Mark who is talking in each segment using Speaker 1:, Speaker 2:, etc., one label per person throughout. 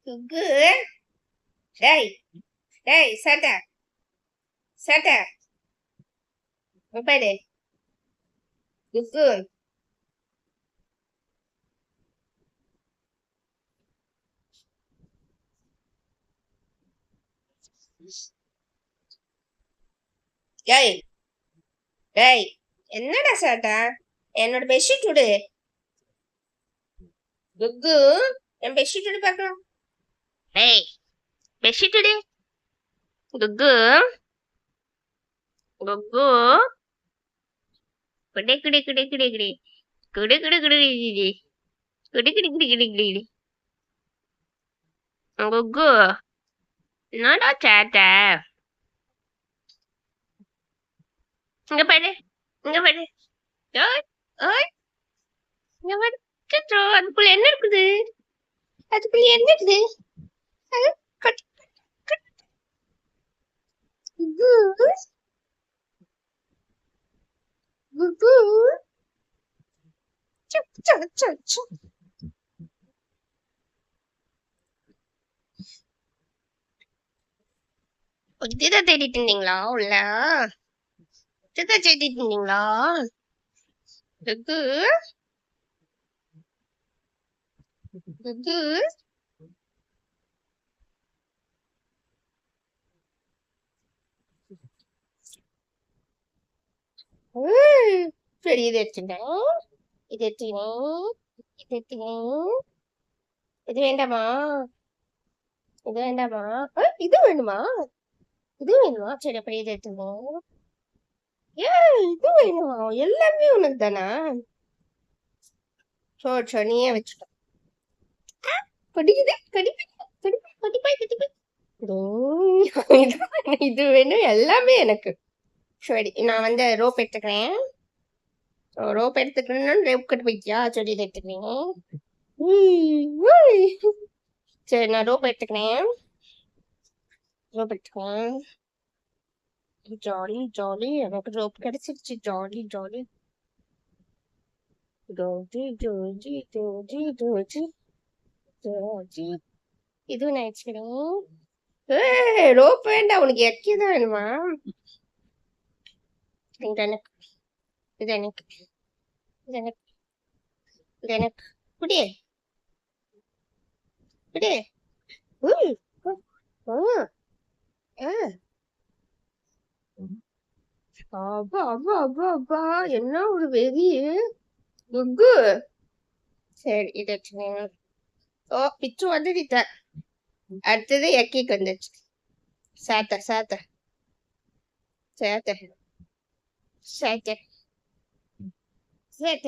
Speaker 1: குக்கு டேய் டேய் சட்டை சட்டை பாடு குக்கு டேய் டேய் என்னடா சாட்டா என்னோட பெட்ஷீட் விடு குக்கு என் பெட்ஷீட் விடு பார்க்கலாம் டேய் பெட்ஷீட் விடு குக்கு குக்கு குடே குடே குடே குடே குடே குடு குடு குடு குடு குடு குடு குடு குடு குடு குக்கு என்னடா சாட்டா இங்க பாரு இங்க பாரு ஓய் ஓய் இங்க பாரு சச்சோ அதுக்குள்ள என்ன இருக்குது அதுக்குள்ள என்ன இருக்குது அது கட் கட் குகு குகு சப் சப் சப் சப் இதுதான் தேடிட்டு இருந்தீங்களா உள்ள இதுதான் தேடிட்டு இருந்தீங்களா குகு குகு சரி இது எடுத்துட்டேன் இது எடுத்துக்கிறேன் இது எடுத்துக்கிறேன் இது வேண்டாமா இது வேண்டாமா இது வேணுமா இது வேணுமா சரி அப்படி இது எடுத்துக்கோங்க இது வேணுமா எல்லாமே உனக்கு தானா சோறு சோறு நீயே வச்சுட்டோம் கடிக்குது கடிப்பாய் இது வேணும் எல்லாமே எனக்கு சரி நான் வந்து ரோப் எடுத்துக்கிறேன் ரோப் எடுத்துக்கிறேன்னா ரோப் கட்டு போய்க்கியா சரி இதை எடுத்துக்கிறேன் சரி நான் ரோப் எடுத்துக்கிறேன் ரோப் எடுத்துக்கிறேன் ஜாலி ஜாலி எனக்கு ரோப் கிடைச்சிருச்சு ஜாலி ஜாலி ஜோஜி ஜோஜி ஜோஜி ஜோஜி ஜோஜி இது நான் வச்சுக்கிறேன் ரோப் வேண்டாம் உனக்கு எக்கிதான் வேணுமா இது எனக்கு இது எனக்கு இது எனக்கு இது எனக்கு குடியே குடியே அப்பா அப்பா அப்பா அப்பா என்ன ஒரு வெறி குக்கு சரி இதை வச்சுக்கோங்க ஓ பிச்சு வந்துட்ட அடுத்தது எக்கிக்கு வந்துச்சு சாத்த சாத்த சாத்த சாத்த சாத்த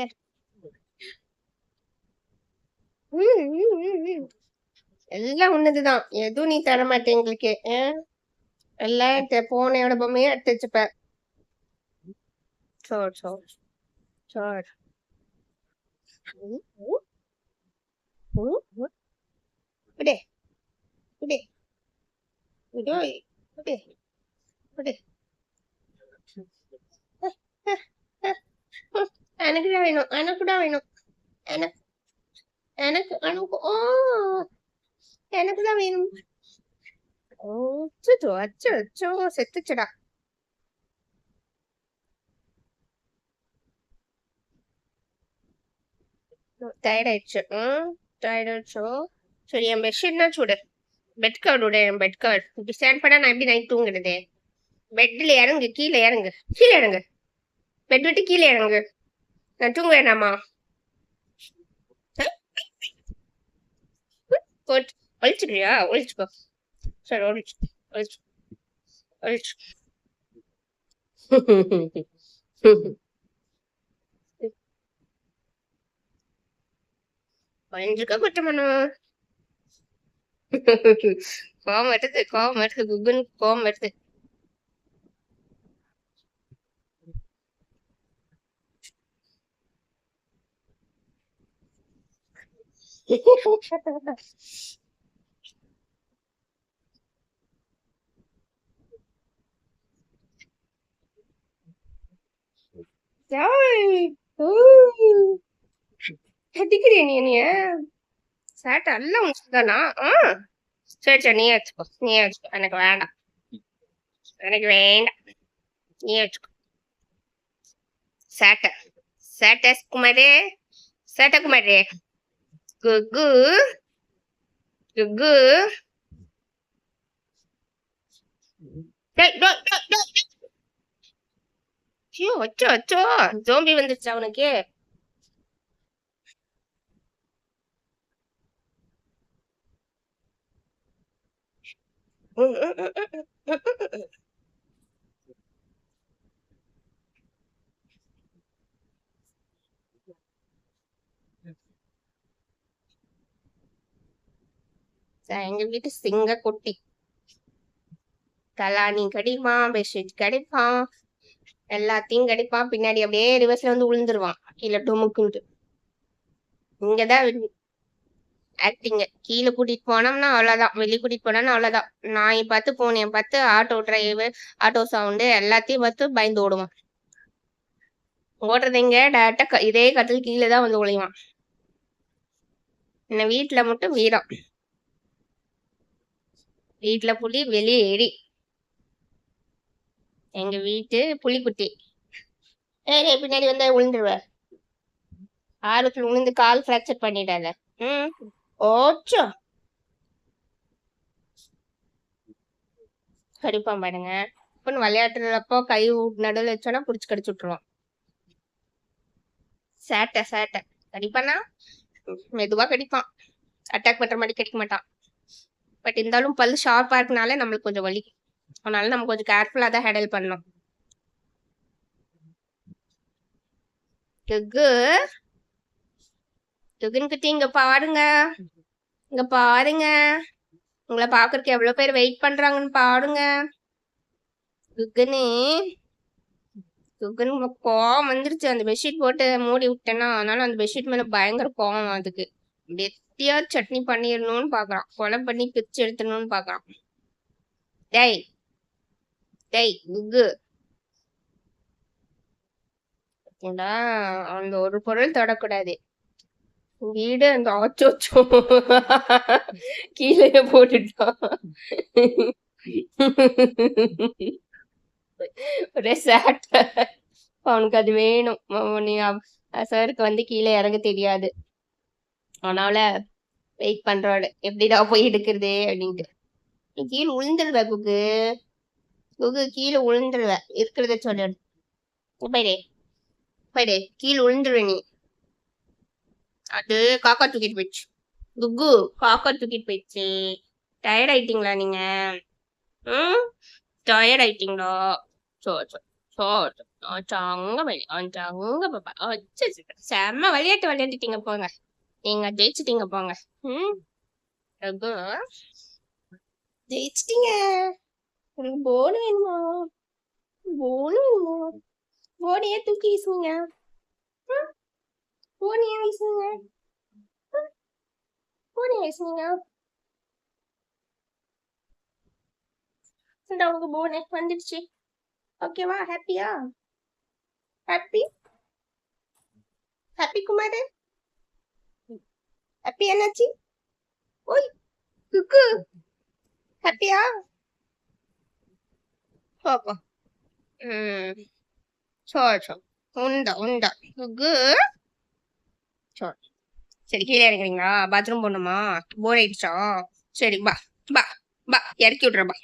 Speaker 1: எல்லாம் உன்னதுதான் எதுவும் நீ தர மாட்டேன் எங்களுக்கு எல்லாம் போனையோட பொம்மையே எடுத்து வச்சுப்ப சோர் சோர் சோர் விடு விடு விடு விடு விடு எனக்கு தான் வேணும் எனக்கு தான் வேணும் எனக்கு எனக்கு எனக்கு ஓ எனக்கு தான் வேணும் அச்சோ அச்சோ அச்சோ செத்துச்சுடா டயர்ட் ஆயிடுச்சு டயர்ட் ஆயிடுச்சோ சரி என் பெட்ஷீட்னா சுடு பெட் கவர் விட என் பெட் கவர் இப்படி ஸ்டாண்ட் பண்ணா நான் எப்படி நைட் தூங்குறது பெட்ல இறங்கு கீழே இறங்கு கீழே இறங்கு பெட் விட்டு கீழே இறங்கு நான் தூங்க வேணாமா போட்டு ஒழிச்சுக்கிறியா ஒழிச்சுக்கோ சரி ஒழிச்சு ஒழிச்சு ஒழிச்சு ஒழிஞ்சுக்க குற்றமணும் கோவம் வருது குக்குன்னு கோவம் வருது கட்டிக்கிறியா நீ என்னைய சேட்டை எல்லாம் உனக்குதானா சரி சரி, நீயே வச்சுக்கோ, நீயே வச்சுக்கோ, எனக்கு வேண்டாம், எனக்கு வேண்டாம், நீயே வச்சுக்கோ. சேட்டை சேட்டை குமாரே, சேட்டை குமாரே, குக்கு குக்கு. டேய், டேய், டேய், டேய். ஐயோ, அச்சோ அச்சோ, ஜோம்பி வந்துருச்சு அவனுக்கு. எங்க வீட்டு சிங்க குட்டி தலானி கடிப்பான், பெட்ஷீட் கடிப்பான், எல்லாத்தையும் கடிப்பான். பின்னாடி அப்படியே ரிவர்ஸ்ல வந்து விழுந்துருவான் கீழே டுமுக்குன்ட்டு. இங்கதான் ஆக்டிங்க. கீழே கூட்டிட்டு போனோம்னா அவ்வளவுதான், வெளியே கூட்டிட்டு போனோம்னா அவ்வளவுதான். நாயை பார்த்து பூனையை பார்த்து ஆட்டோ டிரைவர், ஆட்டோ சவுண்டு எல்லாத்தையும் பார்த்து பயந்து ஓடுவான். ஓடுறது எங்க டேரக்டா இதே கட்டில் கீழே தான் வந்து ஒளிவான். என்ன வீட்டுல மட்டும் வீரம், வீட்டுல புலி வெளியே எரி. எங்க வீட்டு புலிக்குட்டி. ஏய், பின்னாடி வந்தா விழுந்துருவ. ஆர்வத்துல விழுந்து கால் ஃப்ராக்சர் பண்ணிட்டாத. ம், ஓச்சோ கடிப்பான் பாருங்க. இப்பன்னு விளையாட்டுறப்போ கை நடுவில் வச்சோன்னா புடிச்சு கடிச்சு விட்டுருவான். சேட்டை சேட்டை கடிப்பானா, மெதுவா கடிப்பான், அட்டாக் பண்ற மாதிரி கடிக்க மாட்டான். பட் இருந்தாலும் பல்லு ஷார்ப்பா இருக்கனால நம்மளுக்கு கொஞ்சம் வலி, அதனால நம்ம கொஞ்சம் கேர்ஃபுல்லா தான் ஹேண்டில் பண்ணணும். குக்கு குக்குன்னு குட்டி, இங்க பாருங்க, இங்க பாருங்க, உங்களை பாக்குறதுக்கு எவ்வளவு பேர் வெயிட் பண்றாங்கன்னு பாருங்க. குக்குன்னு குக்குன்னு கோவம் வந்துருச்சு. அந்த பெட்ஷீட் போட்டு மூடி விட்டேன்னா, அதனால அந்த பெட்ஷீட் மேல பயங்கர கோவம். அதுக்கு வெட்டியா சட்னி பண்ணிடணும்னு பாக்குறான், கொலை பண்ணி பிரிச்சு எடுத்துடணும்னு பாக்குறான். டேய் டேய் குக்கு, அந்த ஒரு பொருள் தொடக்கூடாது. வீடு அந்த ஆச்சோச்சோ கீழே போட்டுட்டான். ஒரே சேட்டை, அவனுக்கு அது வேணும். சாருக்கு வந்து கீழே இறங்க தெரியாது, அதனால வெயிட் பண்றாடு எப்படிடா போய் எடுக்கிறது அப்படின்ட்டு. நீ கீழே உளுந்துருவ குக்கு, குக்கு கீழே உளுந்துருவ, இருக்கிறத சொல்லிடு. போயிடே போயிடே, கீழே உளுந்துருவ நீ. அது காக்கா தூக்கிட்டு போயிடுச்சு. குக்கு காக்கா தூக்கிட்டு போயிடுச்சு. டயர்ட் ஆயிட்டீங்களா நீங்க? ம், டயர்ட் ஆயிட்டீங்களா? சோ சோ சோ அங்க வழி அங்க பாப்பா. செம்ம விளையாட்டு விளையாண்டுட்டீங்க போங்க, நீங்க ஜெயிச்சிட்டீங்க போங்க. ம், ரகு ஜெயிச்சிட்டீங்க. உங்களுக்கு போன் வேணுமா? போன் வேணுமா? போனையே தூக்கி வீசுங்க, போனையே வீசுங்க, போனையே வீசுங்க. இந்த உங்க போனே வந்துடுச்சு. ஓகேவா? ஹாப்பியா? ஹாப்பி ஹாப்பி குமார், ஹாப்பி என்னாச்சு? ஓய் குக்கு, ஹாப்பியா? பாப்பா. சோ உண்டா உண்டா குக்கு. சரி, கீழே இறங்குறீங்களா? பாத்ரூம் போகணுமா? போர் ஆயிடுச்சா? சரி பா பா பா, இறக்கி விட்றேன் பா.